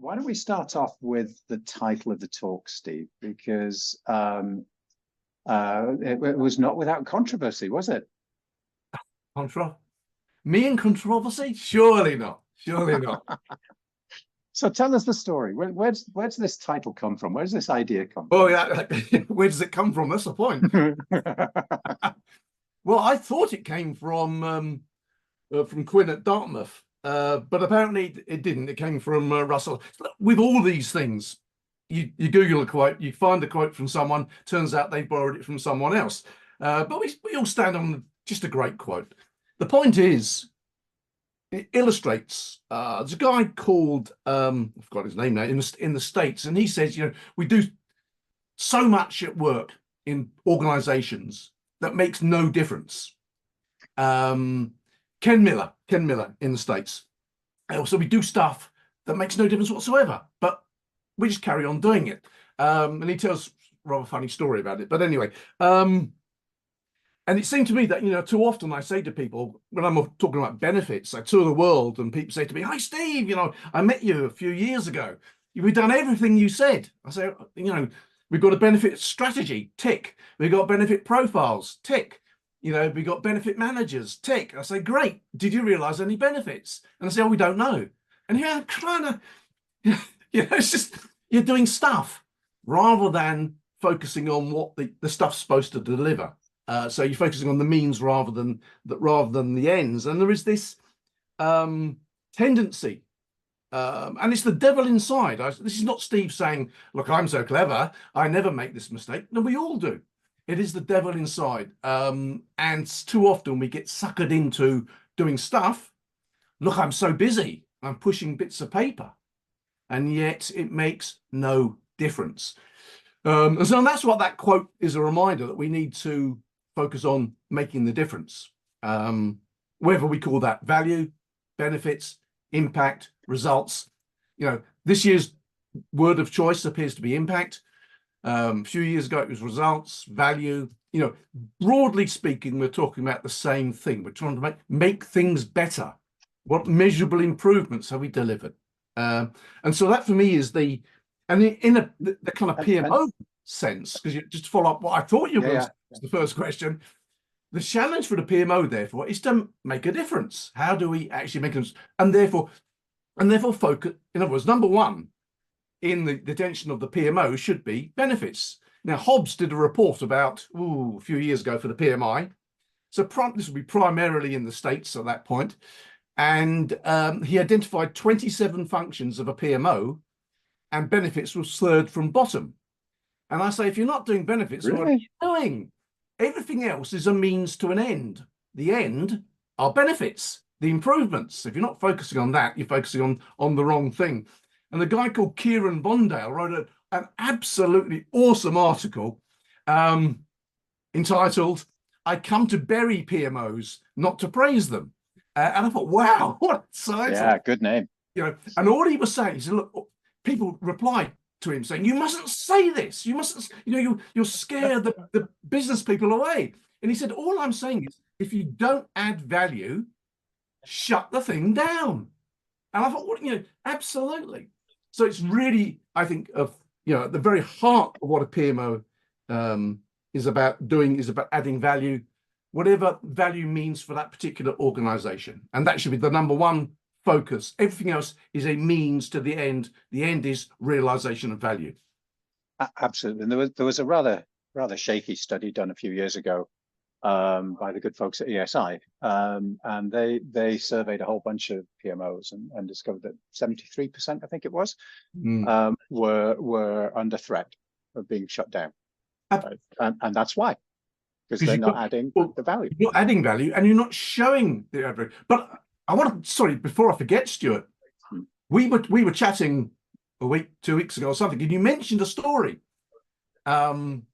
why don't we start off with the title of the talk, Steve? Because it was not without controversy, was it? Me and controversy? Surely not. Surely not. So tell us the story. Where's this title come from? Where's this idea come from? Oh yeah, where does it come from? That's the point. Well, I thought it came from Quinn at Dartmouth, but apparently it didn't. It came from Russell. With all these things, you Google a quote, you find a quote from someone, turns out they borrowed it from someone else. But we all stand on just a great quote. The point is, it illustrates, there's a guy called, I forgot his name now, in the States, and he says, we do so much at work in organizations that makes no difference. Ken Miller in the States. So we do stuff that makes no difference whatsoever, but we just carry on doing it. And he tells a rather funny story about it. But anyway, and it seemed to me that, too often I say to people, when I'm talking about benefits, I tour the world and people say to me, "Hi, Steve, I met you a few years ago. We've done everything you said." I say, we've got a benefit strategy, tick. We've got benefit profiles, tick. We got benefit managers, tick. I say, great. Did you realize any benefits? And I say, oh, we don't know. And here I'm trying to, it's just, you're doing stuff rather than focusing on what the stuff's supposed to deliver. So you're focusing on the means rather than the ends. And there is this tendency, and it's the devil inside. This is not Steve saying, look, I'm so clever, I never make this mistake. No, we all do. It is the devil inside. And too often we get suckered into doing stuff. Look, I'm so busy, I'm pushing bits of paper. And yet it makes no difference. And so that's what that quote is, a reminder that we need to focus on making the difference. Whether we call that value, benefits, impact, results. This year's word of choice appears to be impact. A few years ago, it was results, value. Broadly speaking, we're talking about the same thing. We're trying to make things better. What measurable improvements have we delivered? And so that for me is the kind of PMO sense, because just to follow up what I thought you were going to say, the first question. The challenge for the PMO, therefore, is to make a difference. How do we actually make a difference? And therefore focus. In other words, number one in the attention of the PMO should be benefits. Now, Hobbs did a report about a few years ago for the PMI. So this will be primarily in the States at that point. And he identified 27 functions of a PMO, and benefits was third from bottom. And I say, if you're not doing benefits, really? What are you doing? Everything else is a means to an end. The end are benefits, the improvements. If you're not focusing on that, you're focusing on the wrong thing. And the guy called Kieran Bondale wrote an absolutely awesome article entitled, "I Come to Bury PMOs, Not to Praise Them." And I thought, wow, what a title. Yeah, good name. And all he was saying, he said, look, people replied to him saying, you mustn't say this. You mustn't, you'll scare the business people away. And he said, all I'm saying is, if you don't add value, shut the thing down. And I thought, well, absolutely. So it's really, I think, at the very heart of what a PMO is about doing is about adding value, whatever value means for that particular organization. And that should be the number one focus. Everything else is a means to the end. The end is realization of value. Absolutely. And there was a rather shaky study done a few years ago by the good folks at ESI, and they surveyed a whole bunch of PMOs and discovered that 73%, I think it was, were under threat of being shut down, and that's why, because they're not adding the value. You're not adding value, and you're not showing the average. But I want to, sorry, before I forget, Stuart, we were chatting a week, 2 weeks ago or something, and you mentioned a story. You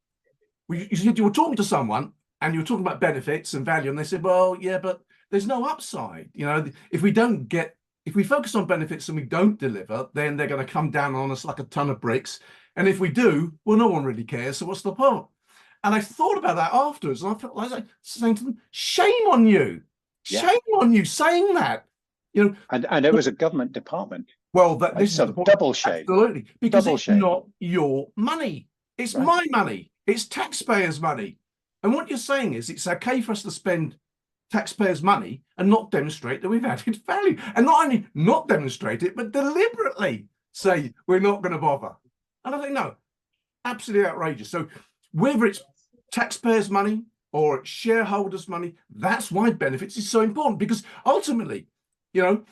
said you were talking to someone and you were talking about benefits and value, and they said, well, yeah, but there's no upside. If we focus on benefits and we don't deliver, then they're going to come down on us like a ton of bricks. And if we do, well, no one really cares. So what's the point? And I thought about that afterwards, and I was like saying to them, shame on you. Shame on you saying that. And it was a government department Well, Right? this is So the point. double shame. Absolutely, because Double it's shame. not your money. It's Right. my money. It's taxpayers' money. And what you're saying is it's okay for us to spend taxpayers' money and not demonstrate that we've added value. And not only not demonstrate it, but deliberately say we're not going to bother. And I think, no, absolutely outrageous. So whether it's taxpayers' money or it's shareholders' money, that's why benefits is so important. Because ultimately, you know,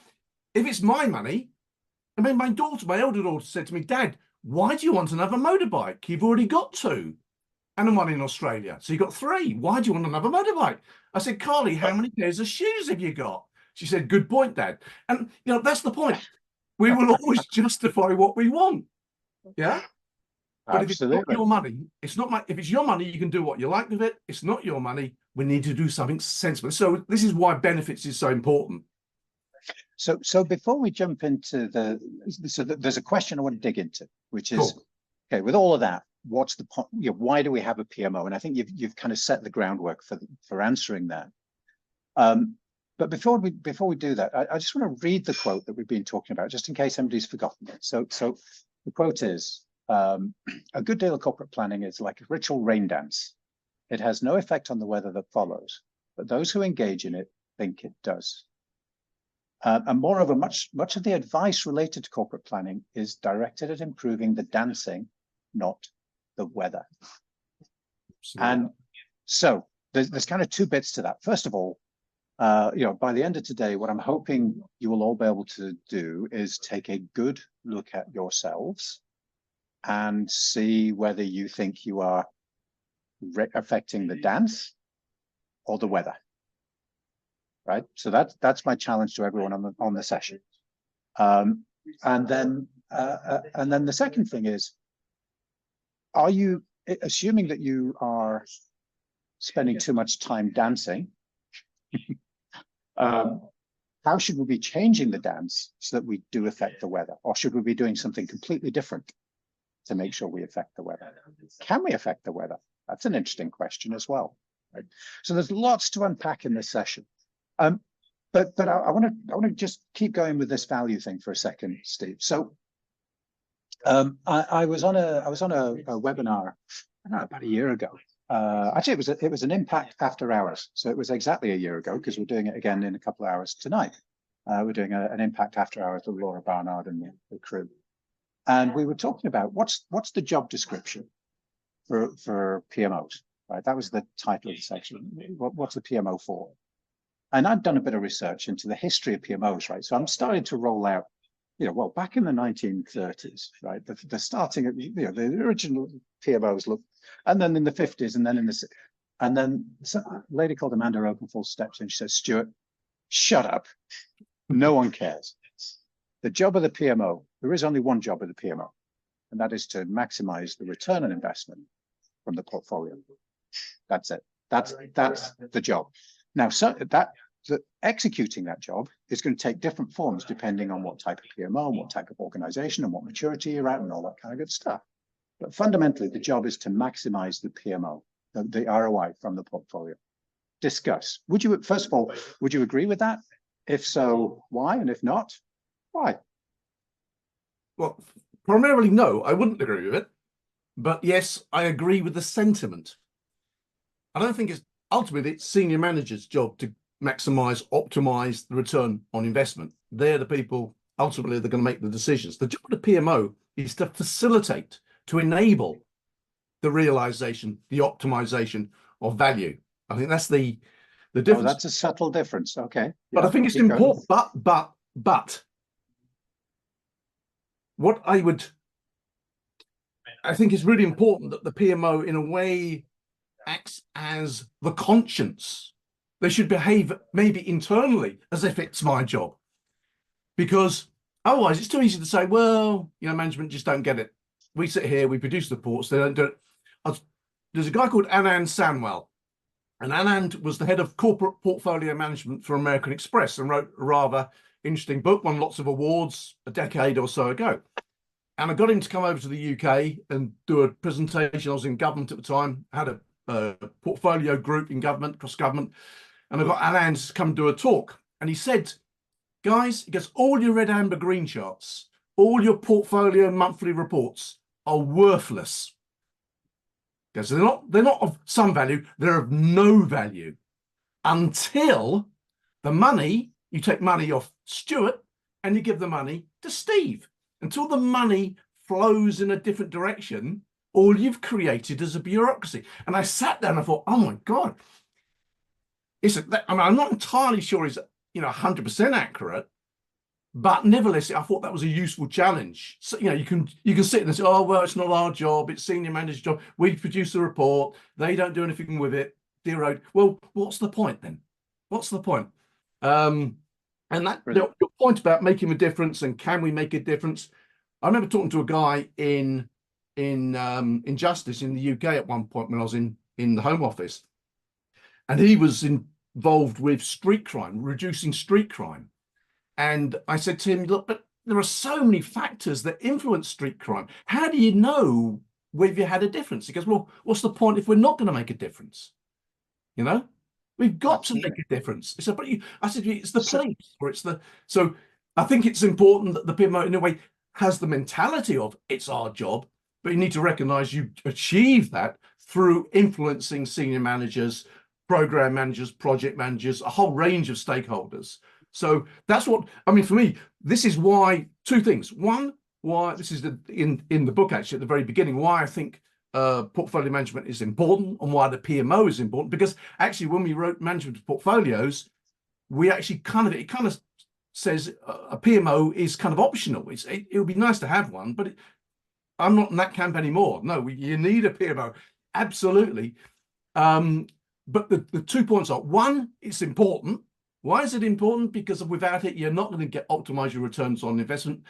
if it's my money, I mean, my elder daughter said to me, Dad, why do you want another motorbike? You've already got two. And one in Australia. So you got three. Why do you want another motorbike? I said, Carly, how many pairs of shoes have you got? She said, good point, Dad. And, you know, that's the point. We will always justify what we want. Yeah. But if it's not Absolutely. your money, it's not my, if it's your money, you can do what you like with it. It's not your money. We need to do something sensible. So this is why benefits is so important. So before we jump into there's a question I want to dig into, which is, Cool. okay, with all of that, what's the point? You know, why do we have a PMO? And I think you've kind of set the groundwork for answering that. But before we do that, I just want to read the quote that we've been talking about, just in case somebody's forgotten it. So the quote is, a good deal of corporate planning is like a ritual rain dance. It has no effect on the weather that follows, but those who engage in it think it does. And moreover, much of the advice related to corporate planning is directed at improving the dancing, not the weather. Absolutely. And so there's kind of two bits to that. First of all, you know, by the end of today, what I'm hoping you will all be able to do is take a good look at yourselves and see whether you think you are affecting the dance or the weather. Right, so that's my challenge to everyone on the session, and then the second thing is, are you, assuming that you are spending too much time dancing, how should we be changing the dance so that we do affect the weather, or should we be doing something completely different to make sure we affect the weather? Can we affect the weather? That's an interesting question as well. Right? So there's lots to unpack in this session. But I want to just keep going with this value thing for a second, Steve. So I was on a webinar, I don't know, about a year ago. Actually, it was an impact after hours. So it was exactly a year ago, because we're doing it again in a couple of hours tonight. We're doing an impact after hours with Laura Barnard and the crew. And we were talking about what's the job description for PMOs, right? That was the title of the section. What's the PMO for? And I've done a bit of research into the history of PMOs, right? So I'm starting to roll out, you know, well, back in the 1930s, right? The starting of, you know, the original PMOs look, and then in the 50s, and then a lady called Amanda Openfull steps in. She says, Stuart, shut up. No one cares. The job of the PMO, there is only one job of the PMO, and that is to maximize the return on investment from the portfolio. That's it. That's the job. Now, executing that job is going to take different forms depending on what type of PMO and what type of organization and what maturity you're at and all that kind of good stuff. But fundamentally, the job is to maximize the PMO, the ROI from the portfolio. Discuss. First of all, would you agree with that? If so, why? And if not, why? Well, primarily, no, I wouldn't agree with it. But yes, I agree with the sentiment. I don't think ultimately it's senior managers' job to maximize, optimize the return on investment. They're the people ultimately that are going to make the decisions. The job of the PMO is to facilitate, to enable the realization, the optimization of value. I think that's the difference. Oh, that's a subtle difference. Okay. But yeah, I think it's important. But what I think it's really important that the PMO, in a way, acts as the conscience. They should behave maybe internally as if it's my job, because otherwise it's too easy to say, well, you know, management just don't get it. We sit here, we produce reports, they don't do it. There's a guy called Anand Sanwal, and Anand was the head of corporate portfolio management for American Express and wrote a rather interesting book, won lots of awards a decade or so ago. And I got him to come over to the UK and do a presentation. I was in government at the time, had a portfolio group in government, across government, and I got Alan to come do a talk. And he said, guys, he goes, all your red, amber, green charts, all your portfolio monthly reports are worthless. Because they're not of some value, they're of no value until the money, you take money off Stuart and you give the money to Steve. Until the money flows in a different direction, all you've created is a bureaucracy. And I sat down and I thought, oh my God, I'm not entirely sure it's 100% accurate, but nevertheless, I thought that was a useful challenge. So, you can sit and say, oh, well, it's not our job, it's senior manager's job. We produce a report, they don't do anything with it. Dear road. Well, what's the point then? What's the point? And that your point about making a difference and can we make a difference? I remember talking to a guy in Justice in the UK at one point when I was in the Home Office, and he was involved with street crime, reducing street crime. And I said to him, look, but there are so many factors that influence street crime. How do you know whether you had a difference? He goes, well, what's the point if we're not going to make a difference? We've got to make a difference. I said, it's the police, or it's the. So I think it's important that the PMO, in a way, has the mentality of it's our job, but you need to recognize you achieve that through influencing senior managers, program managers, project managers, a whole range of stakeholders. So that's what, for me, this is why, two things. One, why this is in the book, actually, at the very beginning, why I think portfolio management is important and why the PMO is important. Because actually, when we wrote management of portfolios, we actually it kind of says a PMO is kind of optional. It would be nice to have one, but I'm not in that camp anymore. No, you need a PMO, absolutely. But the 2 points are, one, it's important. Why is it important? Because without it, you're not going to optimize your returns on investment,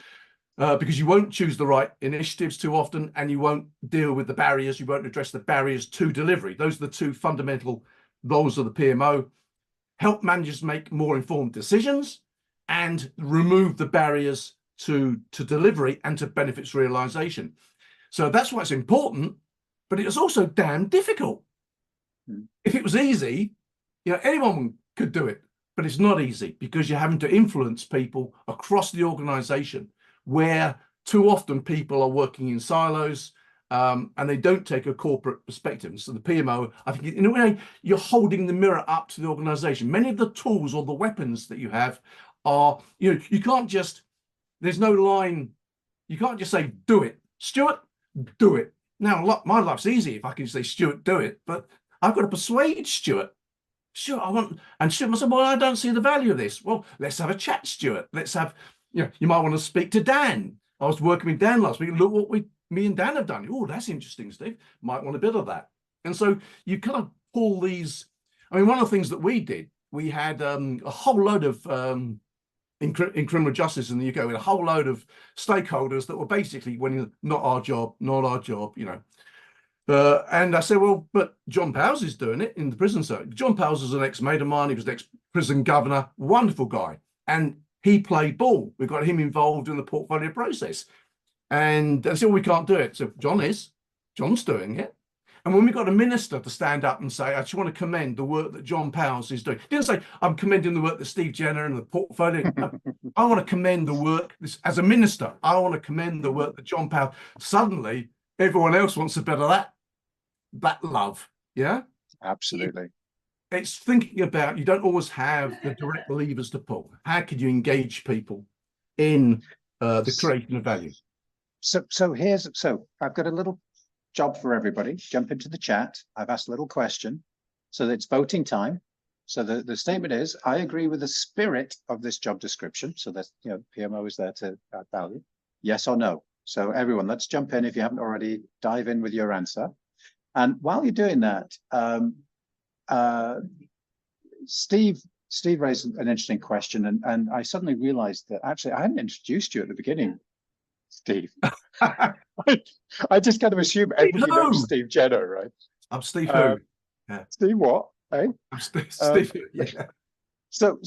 because you won't choose the right initiatives too often, and you won't deal with the barriers. You won't address the barriers to delivery. Those are the two fundamental roles of the PMO. Help managers make more informed decisions and remove the barriers to delivery and to benefits realization. So that's why it's important, but it's also damn difficult. If it was easy, anyone could do it, but it's not easy because you're having to influence people across the organization, where too often people are working in silos, and they don't take a corporate perspective. And so the PMO, I think, in a way, you're holding the mirror up to the organization. Many of the tools or the weapons that you have are, you can't just, there's no line, you can't just say, do it. Stuart, do it. Now, my life's easy if I can say, Stuart, do it, but I've got to persuade Stuart. Stuart, and Stuart must say, well, I don't see the value of this. Well, let's have a chat, Stuart. Let's have, you might want to speak to Dan. I was working with Dan last week. Look what me and Dan have done. Oh, that's interesting, Steve. Might want a bit of that. And so you kind of pull these. One of the things that we did, we had a whole load of, in criminal justice in the UK, with a whole load of stakeholders that were basically, not our job, and I said, well, but John Powers is doing it in the prison. So John Powers is an ex-mate of mine. He was an ex-prison governor, wonderful guy. And he played ball. We got him involved in the portfolio process. And I said, well, we can't do it. So John's doing it. And when we got a minister to stand up and say, I just want to commend the work that John Powers is doing. He didn't say, I'm commending the work that Steve Jenner and the portfolio. I want to commend the work, as a minister, I want to commend the work that John Powers. Suddenly, everyone else wants a bit of that love. Yeah, absolutely. It's thinking about, you don't always have the direct levers to pull. How can you engage people in the creation of value? So I've got a little job for everybody. Jump into the chat. I've asked a little question, so it's voting time. So the statement is, I agree with the spirit of this job description. So that's, PMO is there to add value. Yes or no? So everyone, let's jump in. If you haven't already, dive in with your answer. And while you're doing that, Steve raised an interesting question, and I suddenly realized that actually I hadn't introduced you at the beginning, Steve. I just kind of assume everybody knows Steve Jenner, right? I'm Steve who? Yeah. Steve what? Hey? I'm Steve who, yeah. So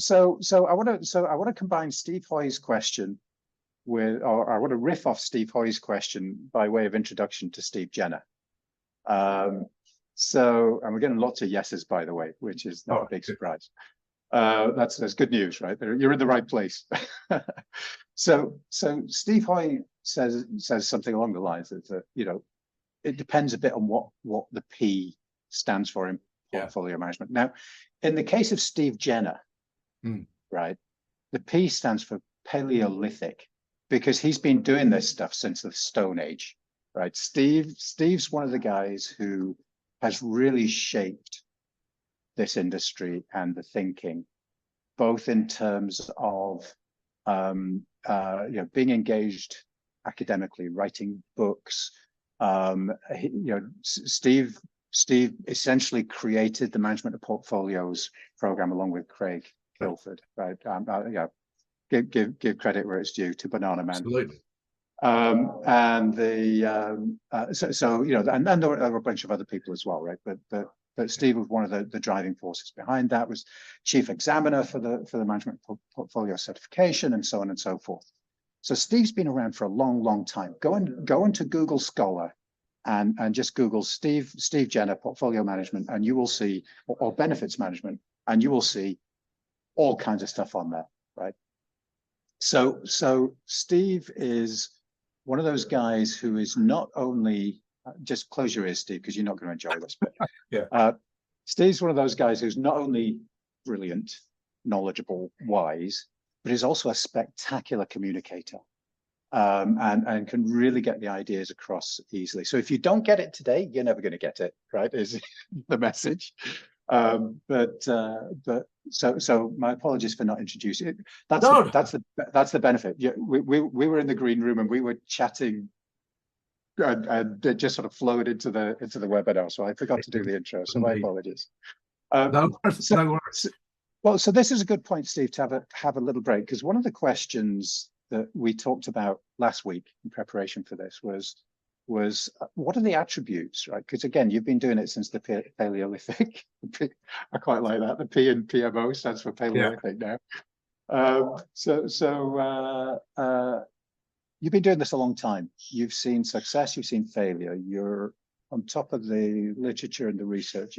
I want to combine Steve Hoy's question with, or I want to riff off Steve Hoy's question by way of introduction to Steve Jenner. And we're getting lots of yeses, by the way, which is not a big surprise. That's good news, right? You're in the right place. So Steve Hoy says something along the lines that it depends a bit on what the P stands for in portfolio management. Now, in the case of Steve Jenner, right, the P stands for Paleolithic, because he's been doing this stuff since the Stone Age, right? Steve's one of the guys who has really shaped this industry and the thinking, both in terms of being engaged academically, writing books. Steve essentially created the management of portfolios program along with Craig Guilford, right? Give credit where it's due to Banana Man. Absolutely. And there were a bunch of other people as well, right? But Steve was one of the driving forces behind that, was chief examiner for the management portfolio certification, and so on and so forth. So Steve's been around for a long time. Go into Google Scholar and just Google Steve Jenner portfolio management, and you will see, or benefits management, and you will see all kinds of stuff on there, right? So Steve is one of those guys who is not only, just close your ears, Steve, because you're not going to enjoy this. But Steve's one of those guys who's not only brilliant, knowledgeable, wise, but is also a spectacular communicator, and can really get the ideas across easily. So if you don't get it today, you're never going to get it, right? Is the message. So my apologies for not introducing it. That's the benefit. Yeah, we were in the green room and we were chatting, and it just sort of flowed into the webinar. So I forgot to do the intro. So my apologies. No worries. Well, so this is a good point, Steve, to have a little break, because one of the questions that we talked about last week in preparation for this was what are the attributes, right? Because again, you've been doing it since the Paleolithic. I quite like that. The P in PMO stands for Paleolithic now. You've been doing this a long time. You've seen success, you've seen failure. You're on top of the literature and the research.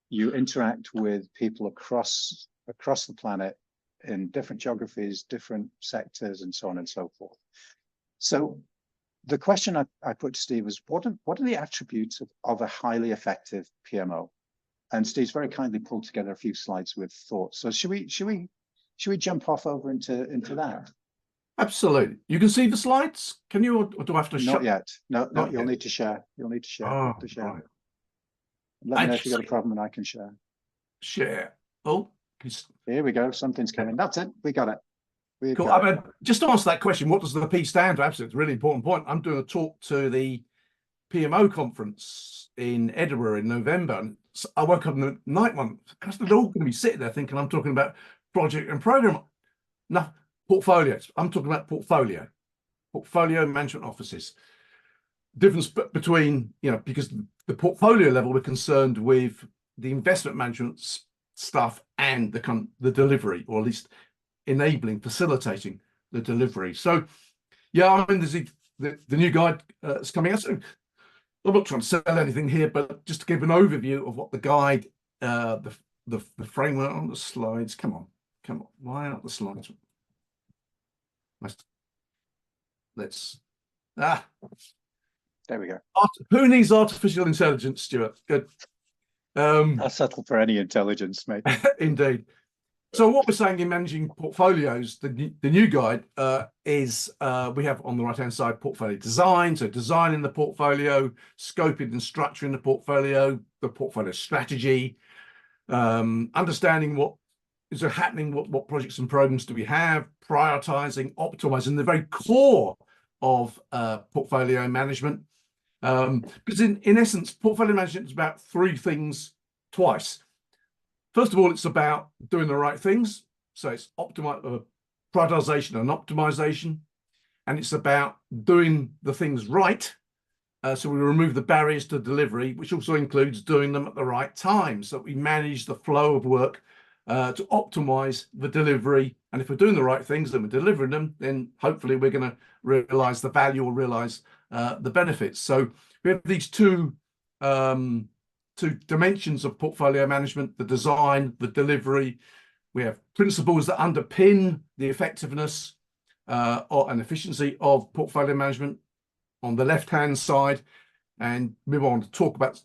You interact with people across the planet in different geographies, different sectors, and so on and so forth. So the question I put to Steve was, what are the attributes of a highly effective PMO? And Steve's very kindly pulled together a few slides with thoughts. So should we jump off over into that? Absolutely. You can see the slides. Can you, or do I have to share? Not yet. No, you'll need to share. You'll need to share. Oh, right. Let me know if you got a problem and I can share. Share. Oh, here we go. Something's coming. That's it. We got it. Cool. I mean, just to answer that question, what does the P stand for? Absolutely, it's a really important point. I'm doing a talk to the PMO conference in Edinburgh in November. And I woke up in the night one because they're all going to be sitting there thinking I'm talking about project and program. No, portfolios. I'm talking about portfolio management offices. Difference between, because the portfolio level, we're concerned with the investment management stuff and the delivery, or at least enabling, facilitating the delivery. So, yeah, I mean, there's the new guide is coming out. So I'm not trying to sell anything here, but just to give an overview of what the guide, the framework on the slides. Come on, why aren't the slides? There we go. Who needs artificial intelligence, Stuart? Good. I'll settle for any intelligence, mate. Indeed. So what we're saying in managing portfolios, the new guide is we have on the right-hand side portfolio design. So designing the portfolio, scoping and structuring the portfolio strategy, understanding what is happening, what projects and programs do we have, prioritizing, optimizing, the very core of portfolio management. Because in essence, portfolio management is about three things twice. First of all, it's about doing the right things. So it's prioritization and optimization. And it's about doing the things right. So we remove the barriers to delivery, which also includes doing them at the right time. So we manage the flow of work to optimize the delivery. And if we're doing the right things and we're delivering them, then hopefully we're going to realize the value or realize the benefits. So we have these two to dimensions of portfolio management: the design, the delivery. We have principles that underpin the effectiveness and efficiency of portfolio management on the left-hand side. And move on to talk about,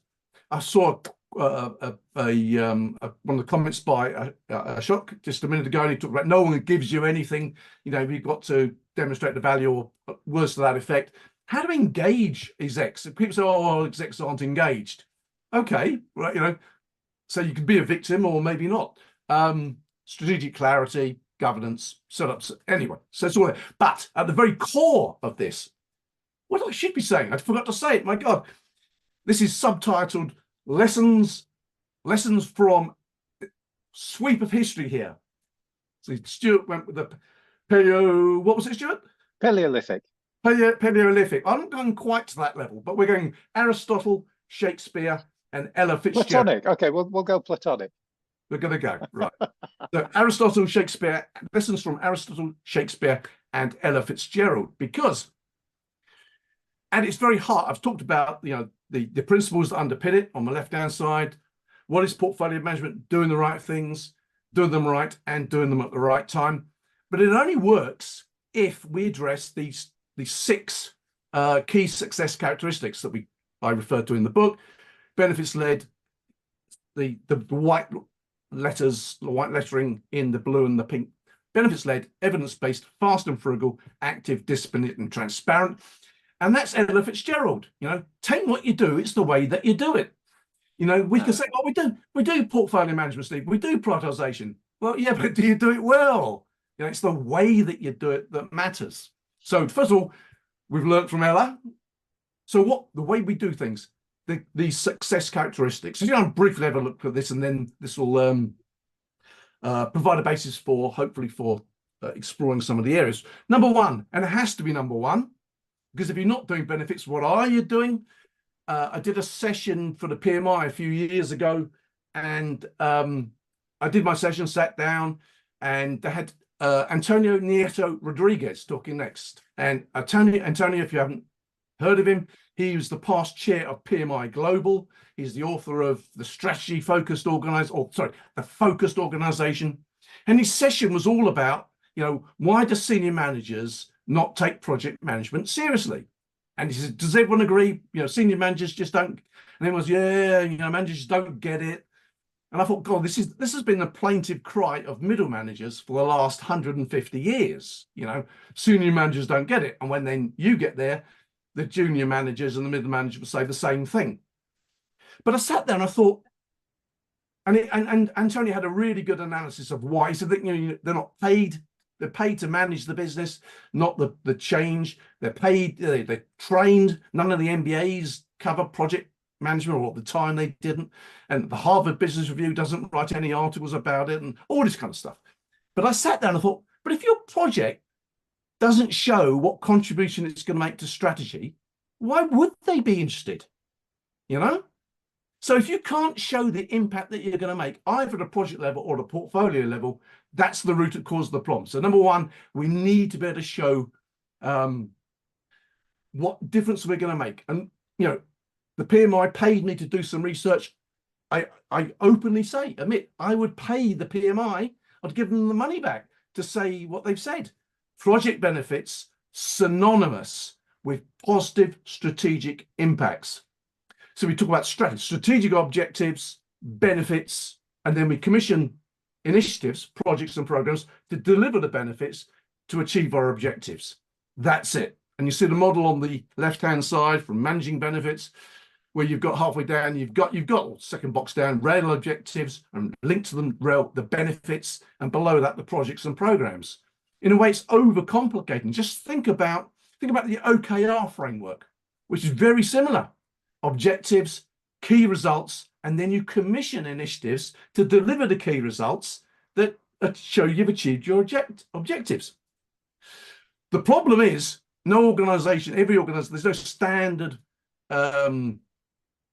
I saw one of the comments by Ackoff just a minute ago, and he talked about no one gives you anything, you've got to demonstrate the value, or words to that effect. How to engage execs? People say, oh, execs aren't engaged. Okay, right, so you can be a victim or maybe not. Strategic clarity, governance, setups, anyway, so it's all there. But at the very core of this, what I should be saying, I forgot to say it, my God, this is subtitled Lessons from Sweep of History here. So Stuart went with the paleo, what was it, Stuart? Paleolithic. Paleolithic. I'm not going quite to that level, but we're going Aristotle, Shakespeare, and Ella Fitzgerald. Platonic. Okay, we'll go Platonic. We're going to go, right. So Aristotle, Shakespeare, lessons from Aristotle, Shakespeare, and Ella Fitzgerald, because, and it's very hard. I've talked about, the principles that underpin it on the left-hand side. What is portfolio management? Doing the right things, doing them right, and doing them at the right time. But it only works if we address these 6 key success characteristics that I referred to in the book. Benefits-led, the white letters, the white lettering in the blue and the pink. Benefits-led, evidence-based, fast and frugal, active, disciplined, and transparent. And that's Ella Fitzgerald. Take what you do, it's the way that you do it. We can say, well, we do portfolio management, Steve, we do prioritization. Well, yeah, but do you do it well? It's the way that you do it that matters. So first of all, we've learned from Ella. So the way we do things, these success characteristics. So, briefly have a look at this, and then this will provide a basis hopefully for exploring some of the areas. Number 1, and it has to be number 1, because if you're not doing benefits, what are you doing? I did a session for the PMI a few years ago, and I did my session, sat down, and they had Antonio Nieto Rodriguez talking next. And Antonio, if you haven't heard of him, he was the past chair of PMI Global. He's the author of the Focused Organization. And his session was all about, why do senior managers not take project management seriously? And he said, does everyone agree? Senior managers just don't. And everyone was, managers don't get it. And I thought, God, this has been the plaintive cry of middle managers for the last 150 years. Senior managers don't get it. And when then you get there, the junior managers and the middle managers will say the same thing. But I sat there and I thought, and Antonio had a really good analysis of why. He said that they're not paid. They're paid to manage the business, not the change. They're paid, they're trained. None of the MBAs cover project management, or at the time they didn't. And the Harvard Business Review doesn't write any articles about it and all this kind of stuff. But I sat down and thought, but if your project doesn't show what contribution it's going to make to strategy, why would they be interested? So if you can't show the impact that you're going to make, either at a project level or at a portfolio level, that's the root cause of the problem. So number 1, we need to be able to show what difference we're going to make. And, the PMI paid me to do some research. I openly admit, I would pay the PMI, I'd give them the money back to say what they've said. Project benefits synonymous with positive strategic impacts. So we talk about strategic objectives, benefits, and then we commission initiatives, projects and programs to deliver the benefits to achieve our objectives. That's it. And you see the model on the left-hand side from managing benefits, where you've got halfway down, you've got second box down, rail objectives, and linked to them the benefits, and below that the projects and programs. In a way, it's overcomplicating. Just think about the OKR framework, which is very similar. Objectives, key results, and then you commission initiatives to deliver the key results that show you've achieved your objectives. The problem is, every organization, there's no standard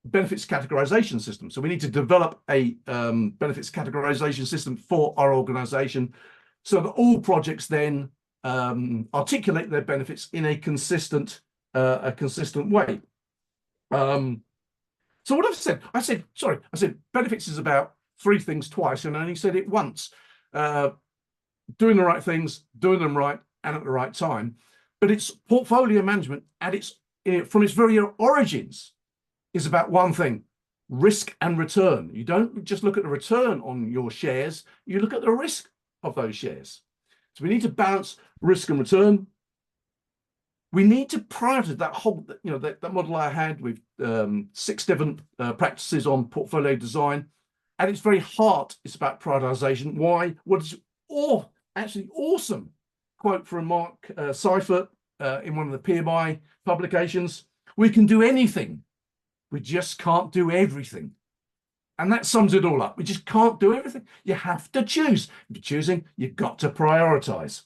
benefits categorization system. So we need to develop a benefits categorization system for our organization, so that all projects then articulate their benefits in a consistent way. So what I said benefits is about three things twice, and I only said it once. Doing the right things, doing them right, and at the right time. But it's portfolio management at from its very origins is about one thing: risk and return. You don't just look at the return on your shares, you look at the risk of those shares. So we need to balance risk and return. We need to prioritize that whole, that model I had with 6 different practices on portfolio design. At its very heart, it's about prioritization. Why? What is actually awesome quote from Mark Seifert in one of the PMI publications: we can do anything, we just can't do everything. And that sums it all up. We just can't do everything. You have to choose. If you're choosing, you've got to prioritize.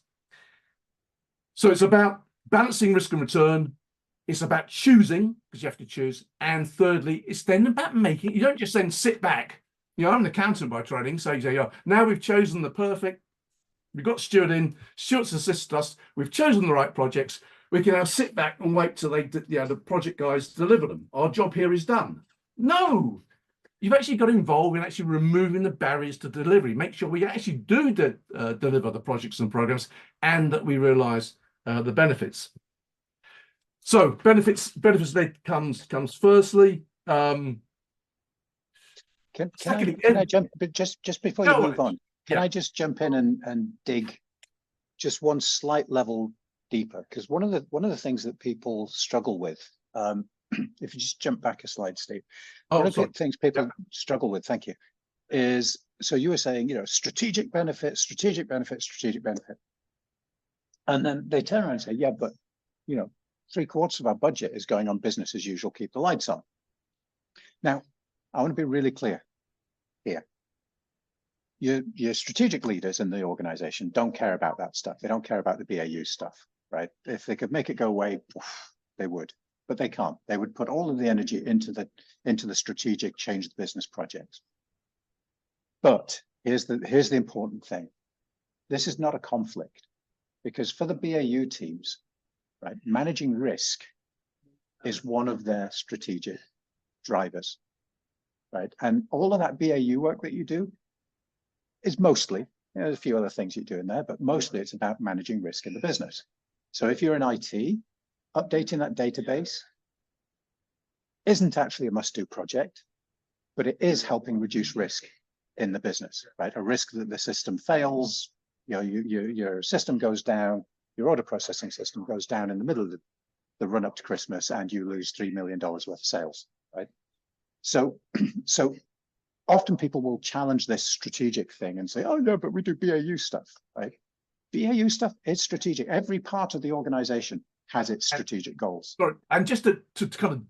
So it's about balancing risk and return. It's about choosing, because you have to choose. And thirdly, it's then about making, you don't just then sit back. I'm an accountant by training, so you say, now we've chosen the perfect, we've got Stuart in, Stuart's assisted us, we've chosen the right projects, we can now sit back and wait till the project guys deliver them. Our job here is done. No, you've actually got involved in actually removing the barriers to delivery. Make sure we actually do deliver the projects and programs, and that we realize the benefits. So benefits comes firstly. Can I jump just before you move on? Can I just jump in and dig just one slight level deeper? Because one of the things that people struggle with, if you just jump back a slide, Steve, one of the things people struggle with, thank you, is, so you were saying, strategic benefit, strategic benefit, strategic benefit. And then they turn around and say, yeah, but, 3/4 of our budget is going on business as usual, keep the lights on. Now, I want to be really clear here. Your strategic leaders in the organization don't care about that stuff. They don't care about the BAU stuff, right? If they could make it go away, they would, but they can't. They would put all of the energy into the strategic change the business projects. But here's the important thing. This is not a conflict, because for the BAU teams, right, managing risk is one of their strategic drivers, right? And all of that BAU work that you do is mostly, there's a few other things you do in there, but mostly it's about managing risk in the business. So if you're in IT, updating that database isn't actually a must-do project, but it is helping reduce risk in the business, right? A risk that the system fails, your system goes down, your order processing system goes down in the middle of the run up to Christmas, and you lose $3 million worth of sales, right? So often people will challenge this strategic thing and say, oh no, but we do BAU stuff, right? BAU stuff is strategic. Every part of the organization has its strategic goals. Sorry, and just to kind of,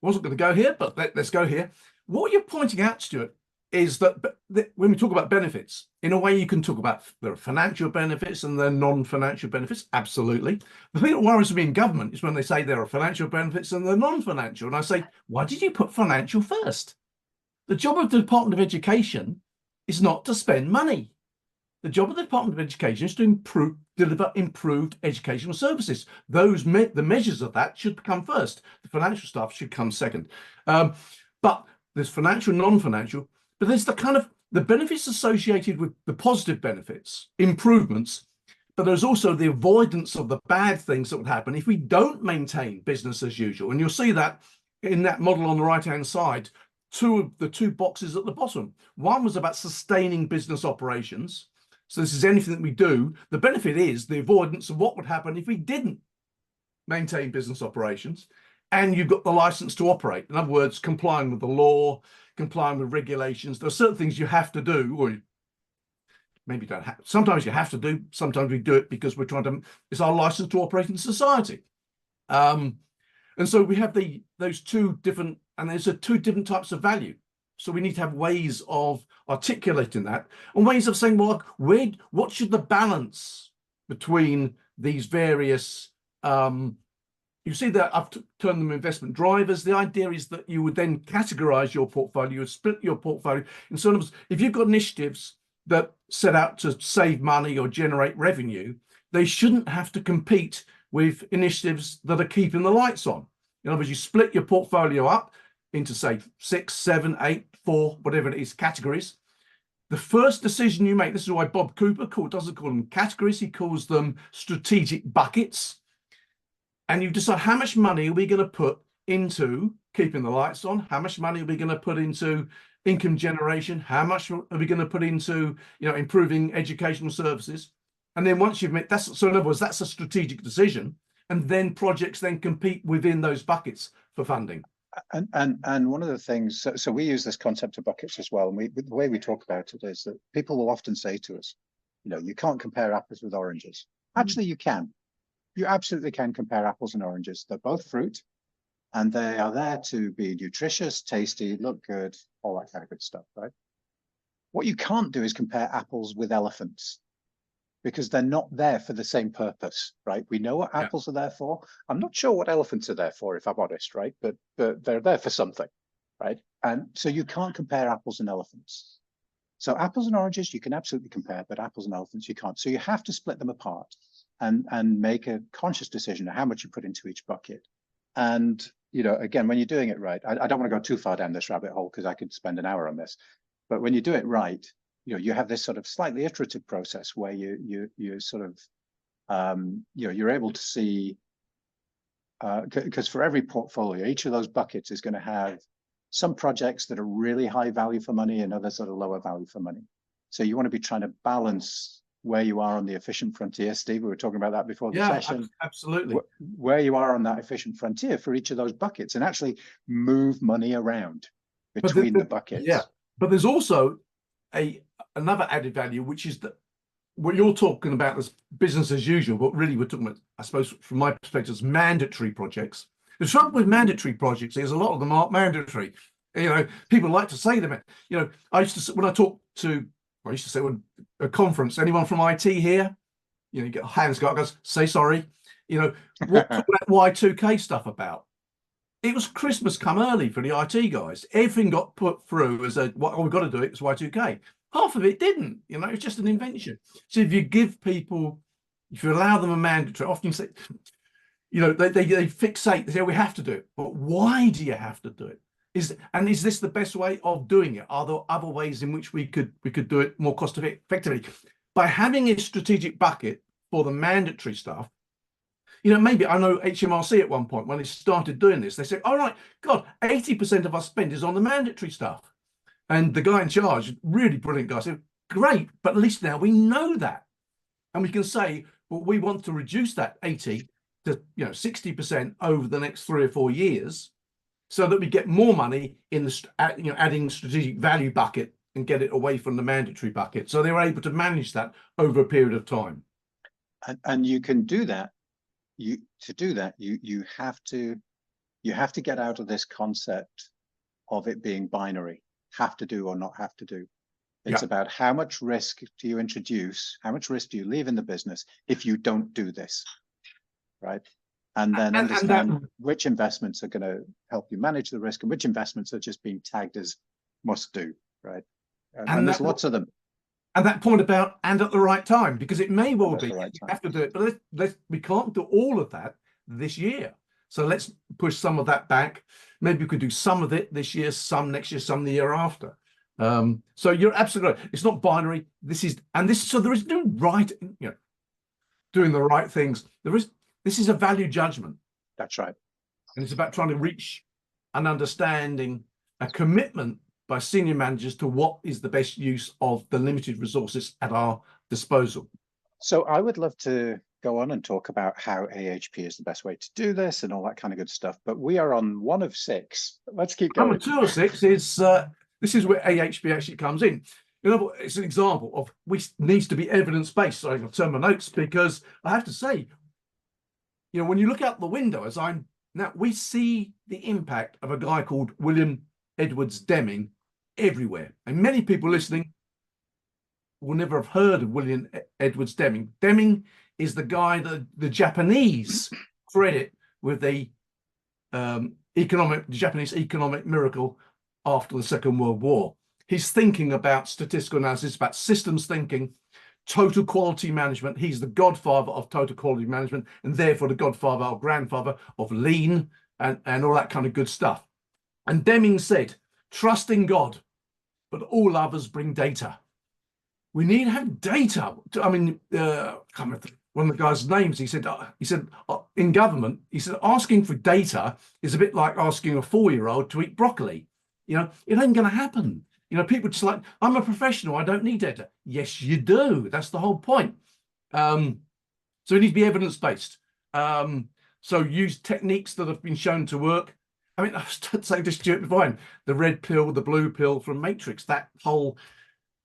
wasn't going to go here, but let's go here. What you're pointing out, Stuart, is that when we talk about benefits, in a way you can talk about there are financial benefits and there are non-financial benefits. Absolutely. The thing that worries me in government is when they say there are financial benefits and they're non-financial. And I say, why did you put financial first? The job of the Department of Education is not to spend money. The job of the Department of Education is to deliver improved educational services. The measures of that should come first. The financial stuff should come second. But there's financial, non-financial, but there's the benefits associated with the positive benefits, improvements, but there's also the avoidance of the bad things that would happen if we don't maintain business as usual. And you'll see that in that model on the right-hand side, the two boxes at the bottom. One was about sustaining business operations. So this is anything that we do. The benefit is the avoidance of what would happen if we didn't maintain business operations. And you've got the license to operate. In other words, complying with the law, complying with regulations. There are certain things you have to do, or maybe don't have. Sometimes you have to do, sometimes we do it because we're trying to, it's our license to operate in society. And so we have those two different, and there's two different types of value. So we need to have ways of articulating that and ways of saying, well, what should the balance between these various, you see that I've turned them investment drivers. The idea is that you would then categorize your portfolio, you would split your portfolio. In sort of, if you've got initiatives that set out to save money or generate revenue, they shouldn't have to compete with initiatives that are keeping the lights on. In other words, you split your portfolio up into say 6, 7, 8, 4, whatever it is, categories. The first decision you make, this is why Bob Cooper doesn't call them categories, he calls them strategic buckets. And you decide how much money are we going to put into keeping the lights on? How much money are we going to put into income generation? How much are we going to put into, improving educational services? And then once you've made that's, so in other words, that's a strategic decision. And then projects then compete within those buckets for funding. And one of the things, so we use this concept of buckets as well. And the way we talk about it is that people will often say to us, you can't compare apples with oranges. Actually, you can. You absolutely can compare apples and oranges. They're both fruit, and they are there to be nutritious, tasty, look good, all that kind of good stuff, right? What you can't do is compare apples with elephants, because they're not there for the same purpose, right? We know what apples are there for. I'm not sure what elephants are there for, if I'm honest, right? But they're there for something, right? And so you can't compare apples and elephants. So apples and oranges, you can absolutely compare, but apples and elephants, you can't. So you have to split them apart and make a conscious decision of how much you put into each bucket. And, again, when you're doing it right, I don't want to go too far down this rabbit hole because I could spend an hour on this, but when you do it right, you have this sort of slightly iterative process where you sort of, you're able to see, because for every portfolio, each of those buckets is going to have some projects that are really high value for money and others that are lower value for money. So you want to be trying to balance where you are on the efficient frontier. Steve, we were talking about that before the session. Absolutely. Where you are on that efficient frontier for each of those buckets, and actually move money around between the buckets. Yeah, but there's also another added value, which is that what you're talking about is business as usual, but really we're talking about, I suppose, from my perspective, is mandatory projects. The trouble with mandatory projects is a lot of them aren't mandatory. People like to say them. I used to, when I used to say when a conference, anyone from IT here? You get hands go up, goes, say sorry. What's all that Y2K stuff about? It was Christmas come early for the IT guys. Everything got put through as we've got to do it, it's Y2K. Half of it didn't, it's just an invention. So if you give people, if you allow them a mandatory, often you say, they fixate, they say, we have to do it. But why do you have to do it? Is this the best way of doing it? Are there other ways in which we could do it more cost effectively? By having a strategic bucket for the mandatory stuff, maybe I know HMRC at one point, when they started doing this, they said, all right, God, 80% of our spend is on the mandatory stuff. And the guy in charge, really brilliant guy, said, great, but at least now we know that. And we can say, well, we want to reduce that 80 to 60% over the next 3 or 4 years, so that we get more money in the adding strategic value bucket and get it away from the mandatory bucket. So they were able to manage that over a period of time. And you can do that. You have to get out of this concept of it being binary, have to do or not have to do. It's about how much risk do you introduce, how much risk do you leave in the business if you don't do this, right? And then understand which investments are going to help you manage the risk and which investments are just being tagged as must do, right? And there's lots of them. And that point about and at the right time, because it may well be you have to do it, but we can't do all of that this year. So let's push some of that back. Maybe we could do some of it this year, some next year, some the year after. So you're absolutely right. It's not binary. So there is no right, doing the right things. This is a value judgment. That's right. And it's about trying to reach an understanding, a commitment by senior managers to what is the best use of the limited resources at our disposal. So I would love to go on and talk about how AHP is the best way to do this and all that kind of good stuff. But we are on 1 of 6. Let's keep going. Number 2 of 6 is, this is where AHP actually comes in. It's an example of needs to be evidence-based. So I've turned my notes because I have to say, when you look out the window, we see the impact of a guy called William Edwards Deming everywhere. And many people listening will never have heard of William Edwards Deming. Deming is the guy that the Japanese credit with the Japanese economic miracle after the Second World War. He's thinking about statistical analysis, about systems thinking, total quality management. He's the godfather of total quality management, and therefore the godfather or grandfather of lean and all that kind of good stuff. And Deming said, trust in God, but all others bring data. We need to have data. I mean, I can't remember one of the guys' names. He said, in government, he said, asking for data is a bit like asking a 4-year-old to eat broccoli. You know, it ain't going to happen. You know, people just like, I'm a professional, I don't need data. Yes, you do. That's the whole point. So it needs to be evidence-based. So use techniques that have been shown to work. I mean, I was saying to Stuart before, the red pill, the blue pill from Matrix, that whole,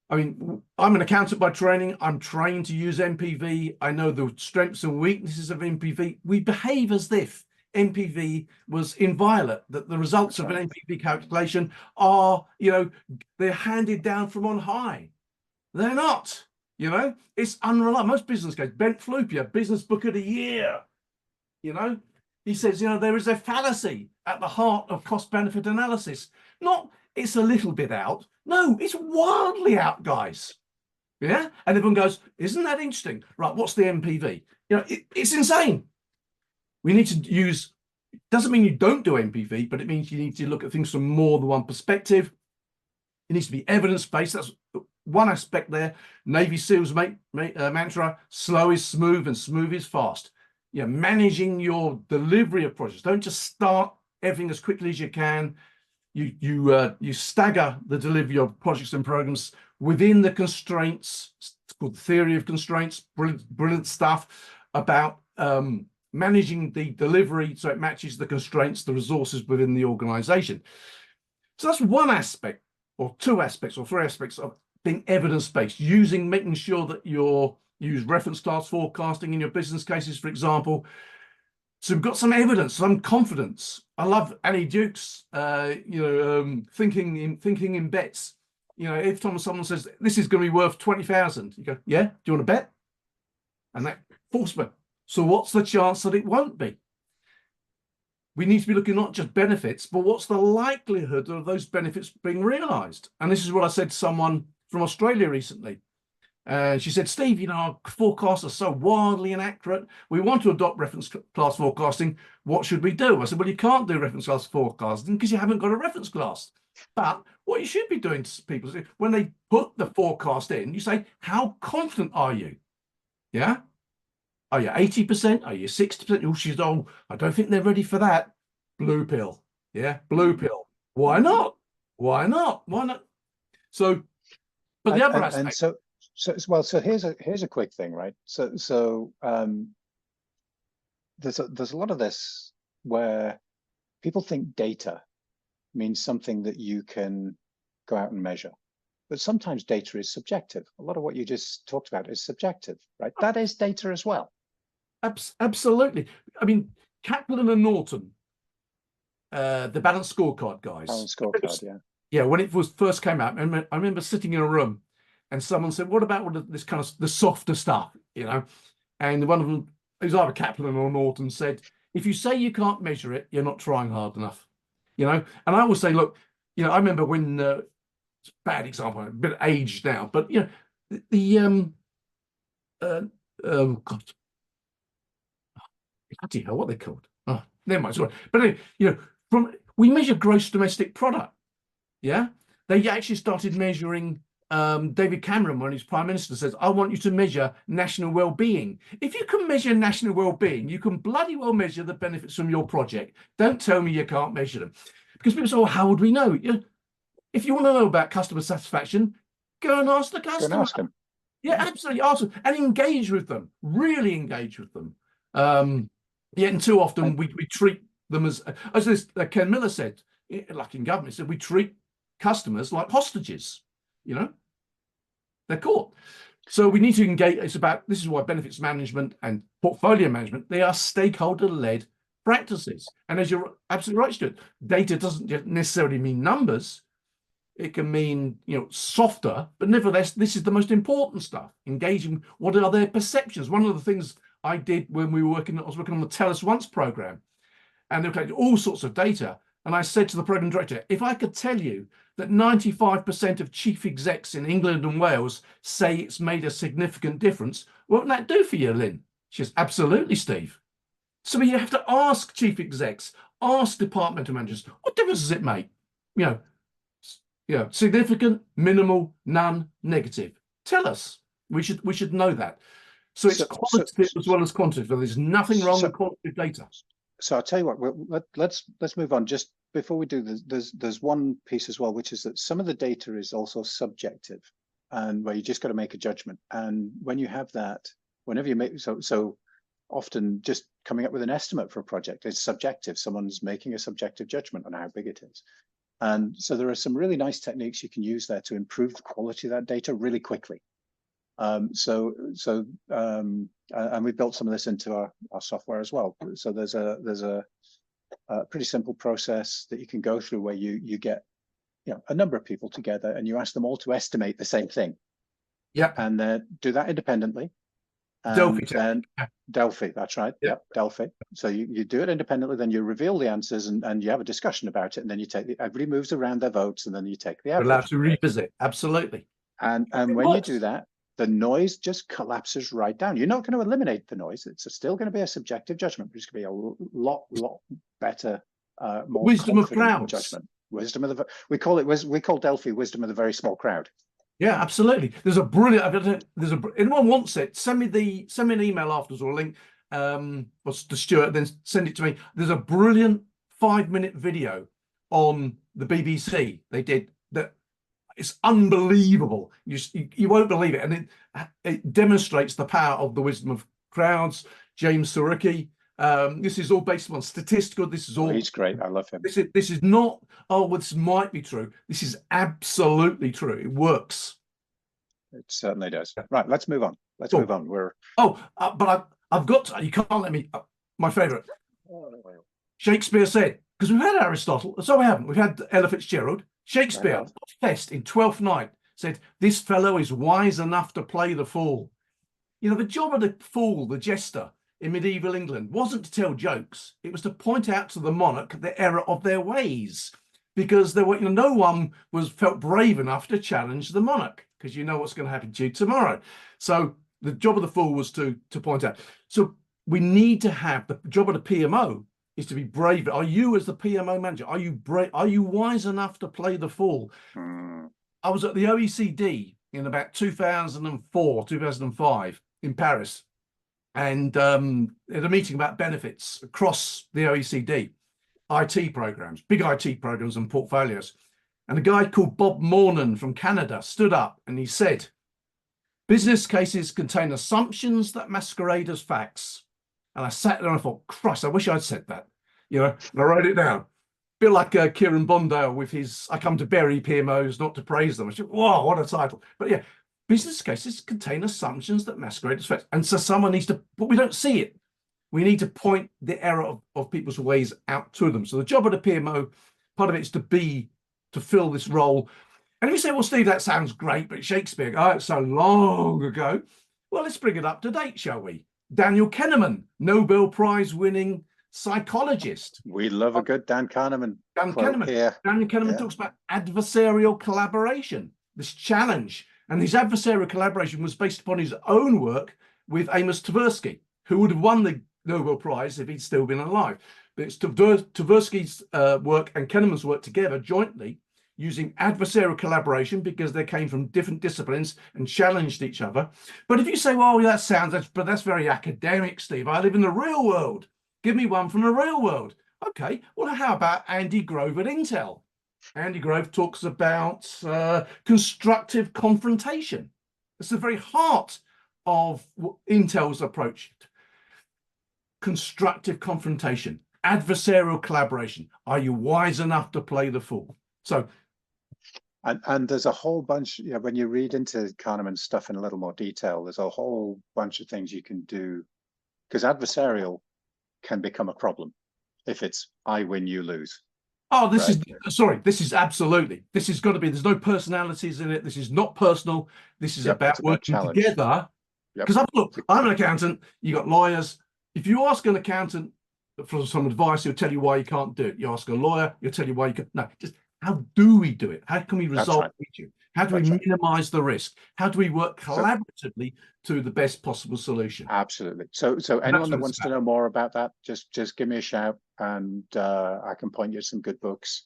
I mean, I'm an accountant by training. I'm trained to use MPV. I know the strengths and weaknesses of MPV. We behave as if MPV was inviolate, that the results of an MPV calculation are, you know, they're handed down from on high. They're not, you know, it's unreliable. Most business cases, Bent Flupia, business book of the year, you know, he says, you know, there is a fallacy at the heart of cost benefit analysis. Not it's a little bit out. No, it's wildly out, guys. Yeah. And everyone goes, isn't that interesting? Right. What's the MPV? You know, it's insane. We need to use, doesn't mean you don't do MPV, but it means you need to look at things from more than one perspective. It needs to be evidence-based. That's one aspect there. Navy SEALs mantra, slow is smooth and smooth is fast. You know, managing your delivery of projects. Don't just start everything as quickly as you can. You stagger the delivery of projects and programs within the constraints. It's called the theory of constraints. Brilliant stuff about managing the delivery so it matches the constraints, the resources within the organization. So that's one aspect, or two aspects, or three aspects of being evidence-based, making sure that you use reference class forecasting in your business cases, for example. So we've got some evidence, some confidence. I love Annie Duke's, thinking in bets. You know, if someone says this is going to be worth 20,000, you go, yeah, do you want to bet? And that force bet. So what's the chance that it won't be? We need to be looking not just benefits, but what's the likelihood of those benefits being realized? And this is what I said to someone from Australia recently. She said, Steve, you know, our forecasts are so wildly inaccurate. We want to adopt reference class forecasting. What should we do? I said, well, you can't do reference class forecasting because you haven't got a reference class. But what you should be doing to people is when they put the forecast in, you say, how confident are you? Yeah. Are you 80%? Are you 60%? Oh, she's, oh, I don't think they're ready for that. Blue pill. Yeah. Blue pill. Why not? Why not? Why not? So, but the other aspect. And so here's a quick thing, right? There's a lot of this where people think data means something that you can go out and measure, but sometimes data is subjective. A lot of what you just talked about is subjective, right? That is data as well. Absolutely. I mean, Kaplan and Norton, the balanced scorecard guys. Balanced scorecard, yeah. Yeah, when it first came out, I remember sitting in a room and someone said, what about this kind of the softer stuff, you know? And one of them, it was either Kaplan or Norton, said, if you say you can't measure it, you're not trying hard enough, you know? And I always say, look, you know, I remember when, it's a bad example, a bit aged now, but, you know, God, bloody hell, what are they called? Oh, never mind, sorry. But anyway, you know, we measure gross domestic product, yeah? They actually started measuring David Cameron, when he's Prime Minister, says, I want you to measure national well-being. If you can measure national well-being, you can bloody well measure the benefits from your project. Don't tell me you can't measure them. Because people say, oh, how would we know? If you want to know about customer satisfaction, go and ask the customer. Go and ask them. Yeah, absolutely. Ask them and engage with them. Really engage with them. And too often we treat them as this, Ken Miller said, like in government, said we treat customers like hostages, you know? They're caught. So we need to engage. This is why benefits management and portfolio management, they are stakeholder-led practices. And as you're absolutely right, Stuart, data doesn't necessarily mean numbers. It can mean, you know, softer, but nevertheless, this is the most important stuff. Engaging, what are their perceptions? One of the things I did when I was working on the Tell Us Once program, and they were collecting all sorts of data. And I said to the program director, if I could tell you that 95% of chief execs in England and Wales say it's made a significant difference, what would that do for you, Lynn? She says, absolutely, Steve. So you have to ask chief execs, ask departmental managers, what difference does it make? Significant, minimal, none, negative. Tell us. We should know that. So it's qualitative as well as quantitative. There's nothing wrong with quantitative data. So I'll tell you what. Let's move on. Just before we do this, there's one piece as well, which is that some of the data is also subjective, and where you just got to make a judgment. And when you have that, whenever you make so often just coming up with an estimate for a project is subjective. Someone's making a subjective judgment on how big it is. And so there are some really nice techniques you can use there to improve the quality of that data really quickly. And we built some of this into our software as well. So there's a pretty simple process that you can go through where you get a number of people together and you ask them all to estimate the same thing. Yeah. And then do that independently. Delphi, that's right. Yeah, Delphi. So you do it independently, then you reveal the answers and you have a discussion about it, and then you take everybody moves around their votes, and then you take the average. We're allowed to revisit, absolutely. And when you do that, the noise just collapses right down. You're not going to eliminate the noise. It's still going to be a subjective judgment, but it's going to be a lot better, more wisdom of crowds. Judgment. Wisdom of the we call Delphi wisdom of the very small crowd. Yeah, absolutely. There's a brilliant. Anyone wants it? Send me an email afterwards or a link. To Stuart, then send it to me. There's a brilliant 5-minute video on the BBC. They did that. It's unbelievable. You won't believe it, and it demonstrates the power of the wisdom of crowds. James Surowiecki. This is all based on statistical. This is all. He's great. I love him. This is not. Oh, well, this might be true. This is absolutely true. It works. It certainly does. Right. Let's move on. Move on. But I've got to, you can't let me. My favourite. Shakespeare said, because we've had Aristotle, so we haven't. We've had Ella Fitzgerald. Shakespeare, Fest in Twelfth Night, said, "This fellow is wise enough to play the fool." The job of the fool, the jester, in medieval England wasn't to tell jokes. It was to point out to the monarch the error of their ways, because there were no one felt brave enough to challenge the monarch, because you know what's going to happen to you tomorrow. So the job of the fool was to point out. So we need to have the job of the PMO is to be brave. Are you, as the PMO manager, are you brave? Are you wise enough to play the fool? I was at the OECD in about 2004, 2005 in Paris, and at a meeting about benefits across the OECD, IT programs, big IT programs and portfolios. And a guy called Bob Mornan from Canada stood up and he said, "Business cases contain assumptions that masquerade as facts." And I sat there and I thought, Christ, I wish I'd said that. And I wrote it down. A bit like Kieran Bondale with his "I come to bury PMOs, not to praise them." I said, wow, what a title. But yeah, business cases contain assumptions that masquerade as facts. And so someone needs to, but we don't see it. We need to point the error of people's ways out to them. So the job of the PMO, part of it is to fill this role. And if you say, well, Steve, that sounds great, but Shakespeare, it's so long ago. Well, let's bring it up to date, shall we? Daniel Kahneman, Nobel Prize winning psychologist. We love a good Dan Kahneman. Daniel Kahneman talks about adversarial collaboration, this challenge. And his adversarial collaboration was based upon his own work with Amos Tversky, who would have won the Nobel Prize if he'd still been alive. But it's Tversky's work and Kahneman's work together jointly using adversarial collaboration, because they came from different disciplines and challenged each other. But if you say, well, that's very academic, Steve. I live in the real world. Give me one from the real world. Okay, well, how about Andy Grove at Intel? Andy Grove talks about constructive confrontation. It's the very heart of Intel's approach. Constructive confrontation, adversarial collaboration. Are you wise enough to play the fool? So, and there's a whole bunch, when you read into Kahneman's stuff in a little more detail, there's a whole bunch of things you can do, because adversarial can become a problem if it's I win, you lose. Oh, this is absolutely, this has got to be, there's no personalities in it. This is not personal. This is about working together. Because I'm an accountant, you got lawyers. If you ask an accountant for some advice, he'll tell you why you can't do it. You ask a lawyer, he'll tell you why you can. No, just how do we do it? How can we resolve the issue? How do we That's right. minimize the risk? How do we work collaboratively to the best possible solution? Absolutely. So And that's anyone that what it's wants to about. know more about that, just give me a shout, and I can point you to some good books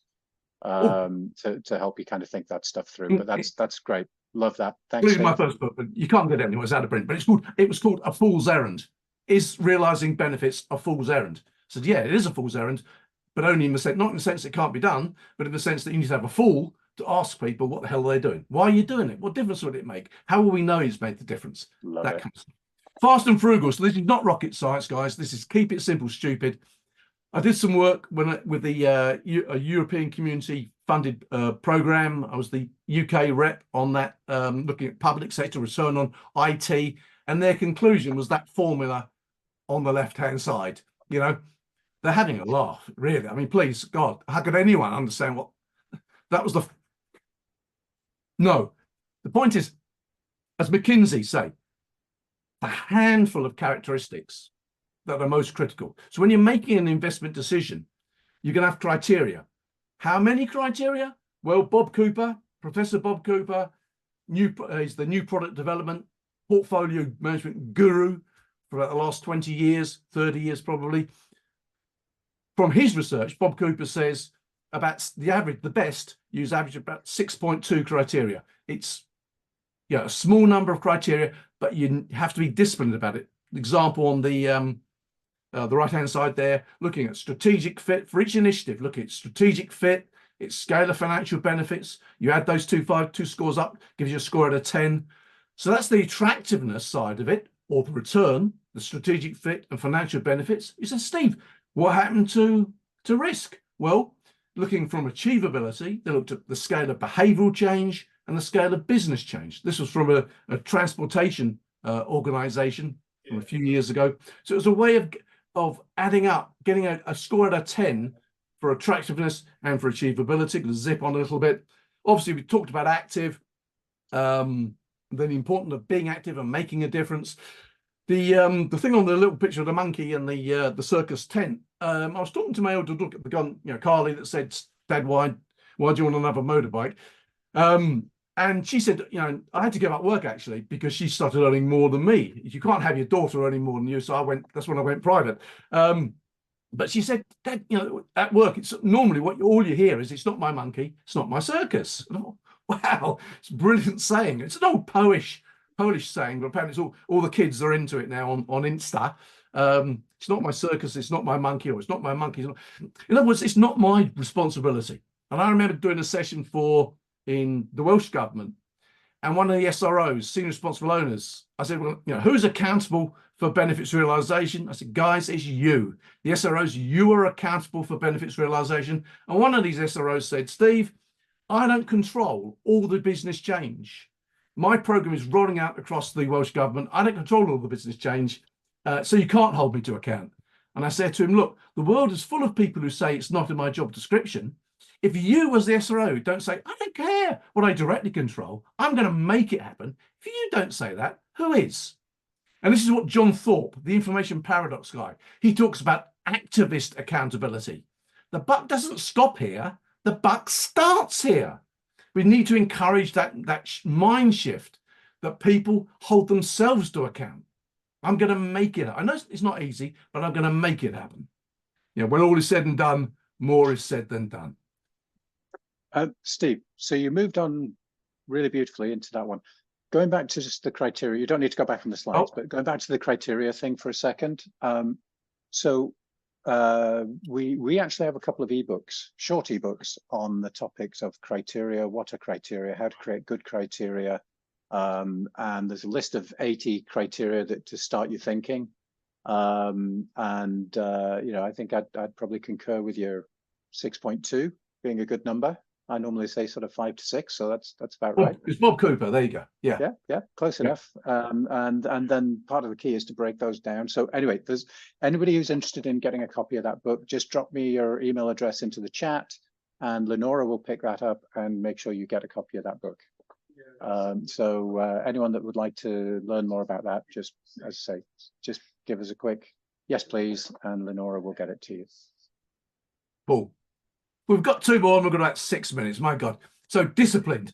Oh, to help you kind of think that stuff through. But including that's great. Love that. Thanks, my Steve. first book, but you can't get it anywhere. It's out of print. But it was called A Fool's Errand. Is realizing benefits a fool's errand? I said, yeah, it is a fool's errand, but only in the sense, not in the sense it can't be done, but in the sense that you need to have a fool to ask people what the hell are they doing? Why are you doing it? What difference would it make? How will we know it's made the difference? Love That it. kind of stuff. Fast and frugal. So this is not rocket science, guys. This is keep it simple, stupid. I did some work with the a European community funded program. I was the UK rep on that, looking at public sector return on IT, and their conclusion was that formula on the left-hand side. You know, they're having a laugh, really. I mean, please, God, how could anyone understand what that was? No, the point is, as McKinsey say, a handful of characteristics that are most critical. So when you're making an investment decision, you're going to have criteria. How many criteria? Well, Professor Bob Cooper, is the new product development portfolio management guru for about the last 20 years, 30 years probably. From his research, Bob Cooper says about the average, the best use average about 6.2 criteria. It's a small number of criteria, but you have to be disciplined about it. Example on the right-hand side there, looking at strategic fit for each initiative. Look at strategic fit, its scale of financial benefits. You add those two scores up, gives you a score out of 10. So that's the attractiveness side of it, or the return, the strategic fit and financial benefits. You said, Steve, what happened to risk? Well, looking from achievability, they looked at the scale of behavioral change and the scale of business change. This was from a transportation organization from a few years ago. So it was a way of adding up, getting a score out of 10 for attractiveness and for achievability. Going to zip on a little bit. Obviously, we talked about active, then the importance of being active and making a difference. The thing on the little picture of the monkey and the circus tent. I was talking to my older daughter, the gun, Carly, that said, Dad, why do you want another motorbike? And she said, I had to give up work actually because she started earning more than me. You can't have your daughter earning more than you, so that's when I went private. But she said, Dad, at work, it's normally all you hear is, it's not my monkey, it's not my circus. Wow, it's a brilliant saying. It's an old Polish saying, but apparently it's all the kids are into it now on Insta. It's not my circus, it's not my monkey, or it's not my monkey. In other words, it's not my responsibility. And I remember doing a session in the Welsh government, and one of the SROs, senior responsible owners, I said, well, who's accountable for benefits realization? I said, guys, it's you. The SROs, you are accountable for benefits realization. And one of these SROs said, Steve, I don't control all the business change. My program is rolling out across the Welsh government. I don't control all the business change, so you can't hold me to account. And I said to him, look, the world is full of people who say it's not in my job description. If you as the SRO don't say, I don't care what I directly control, I'm going to make it happen. If you don't say that, who is? And this is what John Thorpe, the information paradox guy, he talks about activist accountability. The buck doesn't stop here. The buck starts here. We need to encourage that mind shift that people hold themselves to account. I'm going to make it. I know it's not easy, but I'm going to make it happen. When all is said and done, more is said than done. Steve, so you moved on really beautifully into that one. Going back to just the criteria, you don't need to go back on the slides, but going back to the criteria thing for a second. We actually have a couple of ebooks, short ebooks on the topics of criteria, what are criteria, how to create good criteria. And there's a list of 80 criteria to start your thinking. I think I'd probably concur with your 6.2 being a good number. I normally say sort of 5 to 6, so that's about right. It's Bob Cooper. There you go. Yeah, close enough. And then part of the key is to break those down. So anyway, there's anybody who's interested in getting a copy of that book, just drop me your email address into the chat, and Lenora will pick that up and make sure you get a copy of that book. Anyone that would like to learn more about that, just as I say, just give us a quick yes, please, and Lenora will get it to you. Cool. We've got 2 more and we've got about 6 minutes. My God. So disciplined.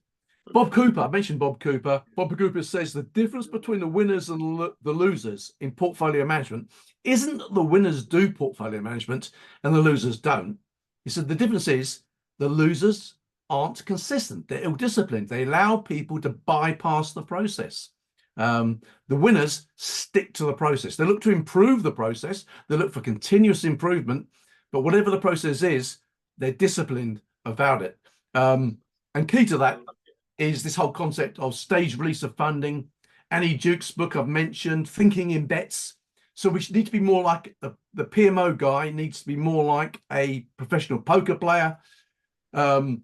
Bob Cooper, I mentioned Bob Cooper. Bob Cooper says the difference between the winners and the losers in portfolio management isn't that the winners do portfolio management and the losers don't. He said the difference is the losers aren't consistent. They're ill-disciplined. They allow people to bypass the process. The winners stick to the process. They look to improve the process. They look for continuous improvement. But whatever the process is, they're disciplined about it. And key to that is this whole concept of staged release of funding. Annie Duke's book I've mentioned, Thinking in Bets. So we need to be more like the PMO guy needs to be more like a professional poker player,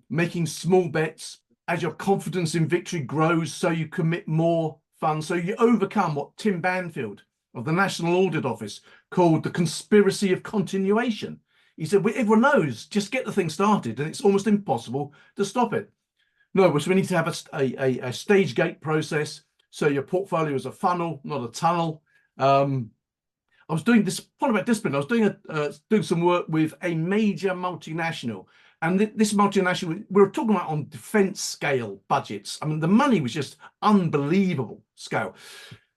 making small bets as your confidence in victory grows, so you commit more funds, so you overcome what Tim Banfield of the National Audit Office called the conspiracy of continuation. He said, everyone knows, just get the thing started and it's almost impossible to stop it. No, so we need to have a stage gate process. So your portfolio is a funnel, not a tunnel. I was doing this, point about discipline, I was doing some work with a major multinational. And this multinational, we were talking about on defense scale budgets. I mean, the money was just unbelievable scale.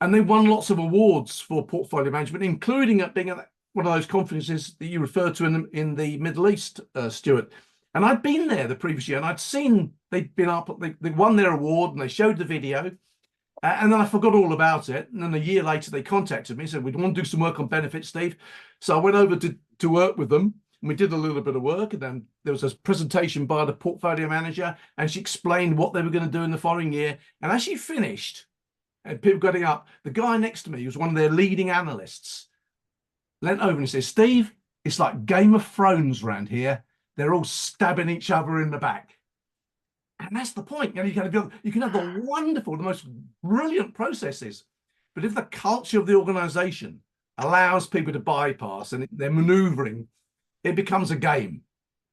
And they won lots of awards for portfolio management, including at being at one of those conferences that you referred to in the Middle East, Stuart. And I'd been there the previous year and I'd seen they'd been up, they won their award and they showed the video. And then I forgot all about it. And then a year later, they contacted me and said, we want to do some work on benefits, Steve. So I went over to work with them and we did a little bit of work. And then there was a presentation by the portfolio manager and she explained what they were going to do in the following year. And as she finished, and people getting up, the guy next to me, who was one of their leading analysts, leant over and he said, Steve, it's like Game of Thrones around here. They're all stabbing each other in the back. And that's the point. You can have the wonderful, the most brilliant processes, but if the culture of the organization allows people to bypass and they're maneuvering, it becomes a game.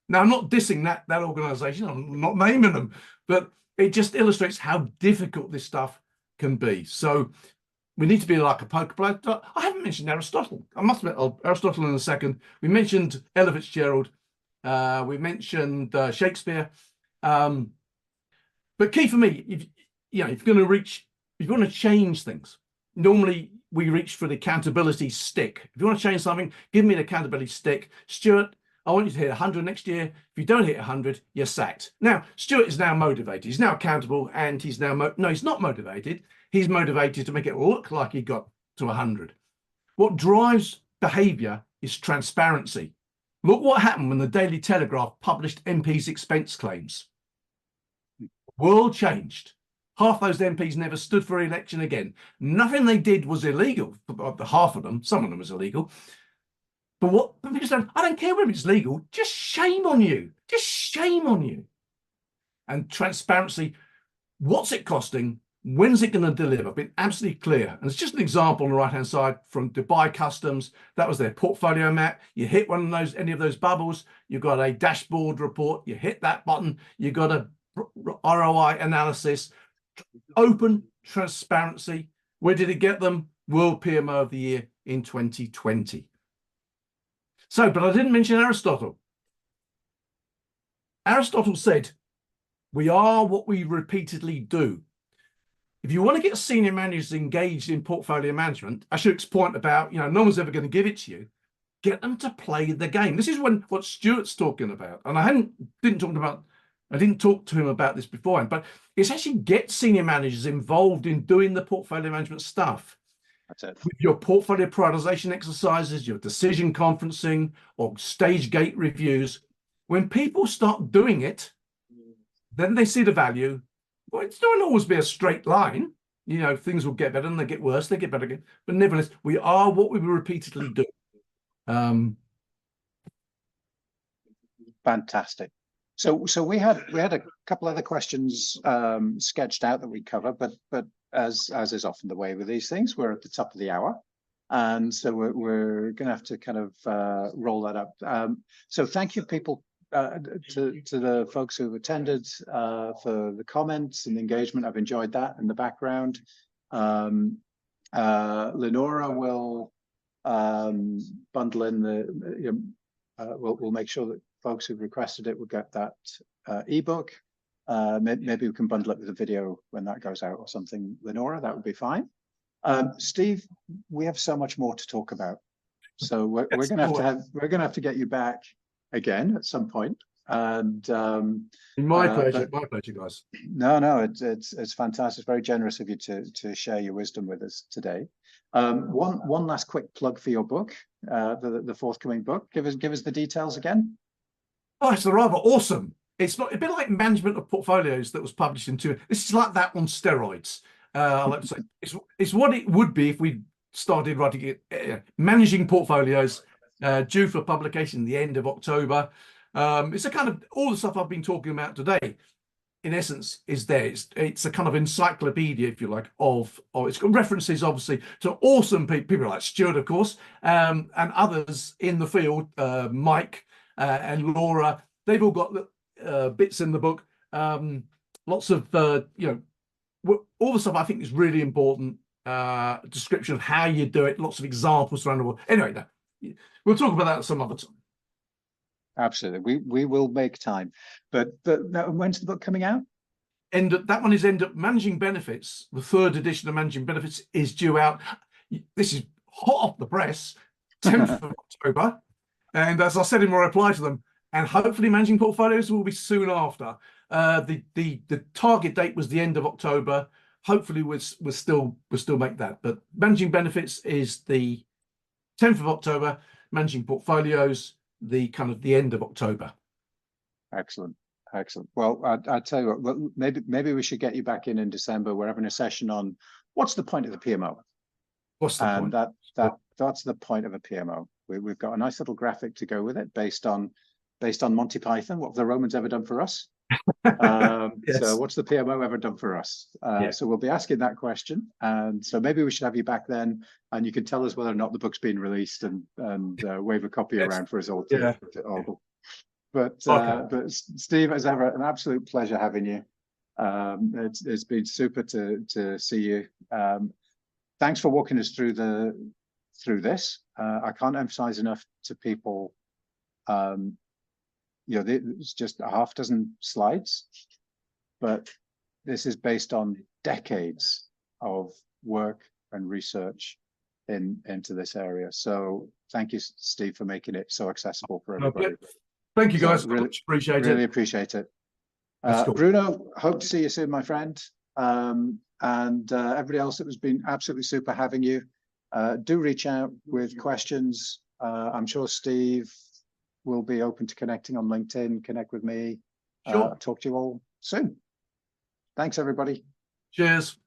Now, I'm not dissing that organization, I'm not naming them, but it just illustrates how difficult this stuff can be. So we need to be like a poker player. I haven't mentioned Aristotle. I must admit, Aristotle in a second. We mentioned Ella Fitzgerald. We mentioned Shakespeare. But key for me, if you're going to change things, normally we reach for the accountability stick. If you want to change something, give me an accountability stick. Stuart, I want you to hit 100 next year. If you don't hit 100, you're sacked. Now, Stuart is now motivated. He's now accountable and he's now, no, he's not motivated. He's motivated to make it look like he got to 100. What drives behavior is transparency. Look what happened when the Daily Telegraph published MPs' expense claims. World changed. Half those MPs never stood for election again. Nothing they did was illegal. Half of them, some of them was illegal. But what people said, I don't care whether it's legal, just shame on you. Just shame on you. And transparency, what's it costing? When's it going to deliver? Been absolutely clear. And it's just an example on the right-hand side from Dubai Customs. That was their portfolio map. You hit one of those, any of those bubbles, you've got a dashboard report. You hit that button, you got a ROI analysis, open transparency. Where did it get them? World PMO of the Year in 2020. So, but I didn't mention Aristotle. Aristotle said, we are what we repeatedly do. If you want to get senior managers engaged in portfolio management, Ashok's point about, no one's ever going to give it to you, get them to play the game. This is what Stuart's talking about. And I didn't talk to him about this beforehand, but it's actually get senior managers involved in doing the portfolio management stuff. That's it. With your portfolio prioritization exercises, your decision conferencing, or stage gate reviews. When people start doing it, then they see the value. Well, it don't always be a straight line. Things will get better and they get worse, they get better again. But nevertheless, we are what we repeatedly do. Fantastic. So we had a couple other questions sketched out that we cover, but as is often the way with these things, we're at the top of the hour, and so we're going to have to kind of roll that up. So thank you, people, to the folks who've attended for the comments and the engagement. I've enjoyed that in the background. Lenora will bundle in the. We'll make sure that folks who've requested it will get that ebook. Maybe we can bundle it with a video when that goes out or something. Lenora, that would be fine. Steve, we have so much more to talk about. So we're going to have to get you back again at some point. And my pleasure, guys. No, it's fantastic. It's very generous of you to share your wisdom with us today. One last quick plug for your book, the forthcoming book. Give us the details again. Oh, it's rather awesome. It's not a bit like Management of Portfolios that was published in two. This is like that on steroids. I like to say it's what it would be if we started writing it. Managing Portfolios, due for publication the end of October. It's a kind of all the stuff I've been talking about today. In essence, is there. It's a kind of encyclopedia, if you like, of it's got references obviously to awesome people like Stuart, of course, and others in the field, Mike and Laura. They've all got bits in the book. Lots of all the stuff I think is really important. Description of how you do it. Lots of examples around the world. Anyway, we'll talk about that some other time. Absolutely, we will make time. But now, when's the book coming out? That one is Managing Benefits. The third edition of Managing Benefits is due out. This is hot off the press, 10th of October. And as I said in my reply to them, and hopefully Managing Portfolios will be soon after. The target date was the end of October. Hopefully we'll still make that. But Managing Benefits is the 10th of October. Managing Portfolios, the end of October. Excellent. Well, I tell you what, maybe we should get you back in December. We're having a session on what's the point of the PMO. What's the point? That's the point of a PMO. We've got a nice little graphic to go with it based on Monty Python. What have the Romans ever done for us? Yes. So what's the PMO ever done for us? So we'll be asking that question, and so maybe we should have you back then, and you can tell us whether or not the book's been released and wave a copy around for us all to ogle. But Steve, as ever, an absolute pleasure having you. It's been super to see you. Thanks for walking us through this. I can't emphasize enough to people. It's just a half dozen slides, but this is based on decades of work and research into this area. So thank you, Steve, for making it so accessible for everybody. Thank you, guys. So really appreciate it. Really appreciate it. Cool. Bruno, hope to see you soon, my friend. And everybody else, it has been absolutely super having you. Do reach out with questions. I'm sure Steve will be open to connecting on LinkedIn, connect with me. Sure. Talk to you all soon. Thanks, everybody. Cheers.